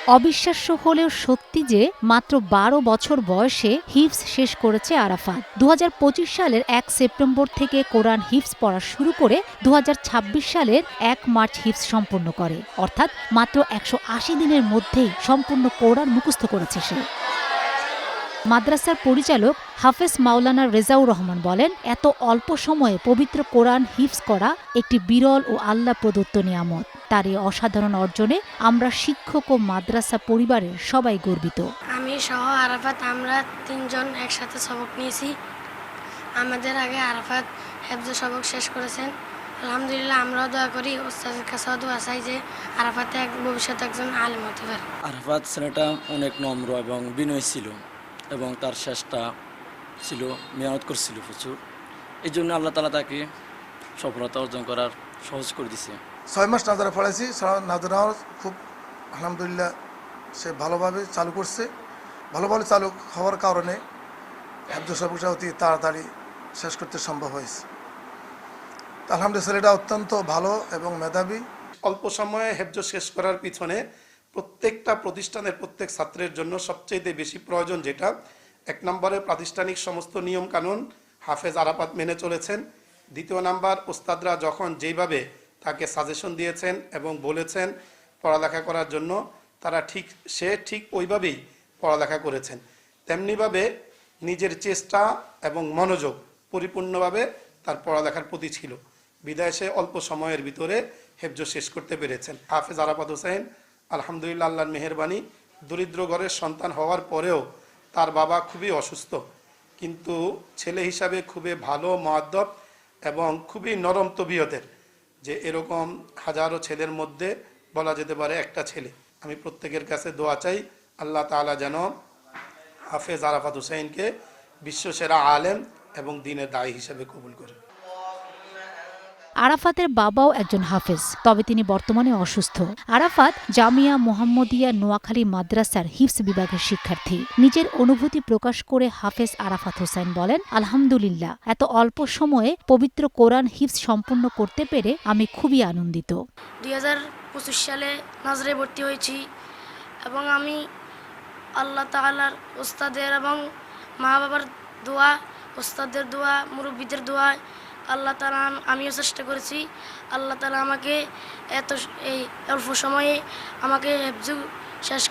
অবিশ্বাস্য হলেও সত্যি যে মাত্র ১২ বছর বয়সে হিফজ শেষ করেছে আরাফাত। ২০২৫ সালের ১ সেপ্টেম্বর থেকে কোরআন হিফজ পড়া শুরু করে ২০২৬ সালের ১ মার্চ হিফজ সম্পন্ন করে, অর্থাৎ মাত্র ১৮০ দিনের মধ্যেই সম্পূর্ণ কোরআন মুখস্থ করেছে সে। মাদ্রাসার পরিচালক হাফেজ মাওলানা রেজাউর রহমান বলেন, এত অল্প সময়ে পবিত্র কোরআন হিফজ করা একটি বিরল ও আল্লাহ প্রদত্ত নিয়ামত। তার এই অসাধারণ অর্জনে আমরা শিক্ষক ও মাদ্রাসা পরিবারের সবাই গর্বিত। আমি সহ আরাফাত আমরা ৩ জন একসাথে সবক নিয়েছি। আমাদের আগে আরাফাত হেফজ সবক শেষ করেছেন। আলহামদুলিল্লাহ আমরাও দোয়া করি, ওস্তাদের কাছেও দোয়া চাই যে আরাফাতে ভবিষ্যতে একজন আলেম হতে পারে। আরাফাত ছেলেটা অনেক নম্র এবং বিনয়ী ছিল এবং তার শেষটা ছিল মেহনত করছিল প্রচুর। এই জন্য আল্লাহ তাআলা তাকে সফলতা অর্জন করার সহজ করে দিছে। ৬ মাস নাজারা পড়াইছি, নাজারাও খুব আলহামদুলিল্লাহ সে ভালোভাবে চালু করছে। ভালোভাবে চালু হওয়ার কারণে হেফজ সবকটা অতি তাড়াতাড়ি শেষ করতে সম্ভব হয়েছে। আলহামদুলিল্লাহ ছেলেটা অত্যন্ত ভালো এবং মেধাবী। অল্প সময়ে হেফজ শেষ করার পিছনে প্রত্যেকটা প্রতিষ্ঠানের প্রত্যেক ছাত্রের জন্য সবচেয়ে বেশি প্রয়োজন যেটা, ১ নম্বরে প্রাতিষ্ঠানিক সমস্ত নিয়ম কানুন হাফেজ আরাফাত মেনে চলেছেন। ২য় নাম্বার, ওস্তাদরা যখন যেইভাবে তাকে সাজেশন দিয়েছেন এবং বলেছেন পড়ালেখা করার জন্য, সে ঠিক ওইভাবেই পড়ালেখা করেছেন। তেমনিভাবে নিজের চেষ্টা এবং মনোযোগ পরিপূর্ণভাবে তার পড়ালেখার প্রতি ছিল, বিদায় সে অল্প সময়ের ভিতরে হেফজ শেষ করতে পেরেছেন। হাফেজ আরাফাত হোসেন আলহামদুলিল্লাহ আল্লাহর মেহেরবানি, দরিদ্র ঘরের সন্তান হওয়ার পরেও তার বাবা খুবই অসুস্থ, কিন্তু ছেলে হিসাবে খুবই ভালো মুআদ্দব এবং খুবই নরম তবিয়তের, যে এরকম হাজারো ছেলের মধ্যে বলা যেতে পারে একটা ছেলে। আমি প্রত্যেকের কাছে দোয়া চাই আল্লাহ তাআলা যেন হাফেজ আরাফাত হোসেনকে বিশ্বসেরা আলেম এবং দ্বীনের দায়ী হিসেবে কবুল করে। আরাফাতের বাবাও একজন হাফেজ, তবে তিনি বর্তমানে অসুস্থ। আরাফাত জামিয়া মুহাম্মদিয়া নোয়াখালী মাদ্রাসার হিফজ বিভাগের শিক্ষার্থী। নিজের অনুভূতি প্রকাশ করে হাফেজ আরাফাত হোসেন বলেন, আলহামদুলিল্লাহ এত অল্প সময়ে পবিত্র কোরআন হিফজ সম্পূর্ণ করতে পেরে আমি খুবই আনন্দিত। ২০২৫ সালে নাজরে ভর্তি হয়েছি এবং আমি আল্লাহ তাআলার, ওস্তাদের এবং মা বাবার দোয়া, ওস্তাদের দোয়া, মুরব্বীদের দোয়া, আল্লাহ তাআলা আমিও চেষ্টা করেছি। আল্লাহ তাআলা আমাকে এই অল্প সময়ে আমাকে হেফজ শেষ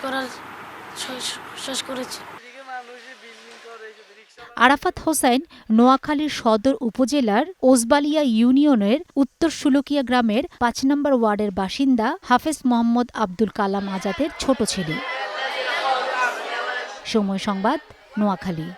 করেছে। আরাফাত হোসেন নোয়াখালীর সদর উপজেলার ওসবালিয়া ইউনিয়নের উত্তর সুলকিয়া গ্রামের ৫ নম্বর ওয়ার্ডের বাসিন্দা হাফেজ মোহাম্মদ আব্দুল কালাম আজাদের ছোট ছেলে। সময় সংবাদ, নোয়াখালী।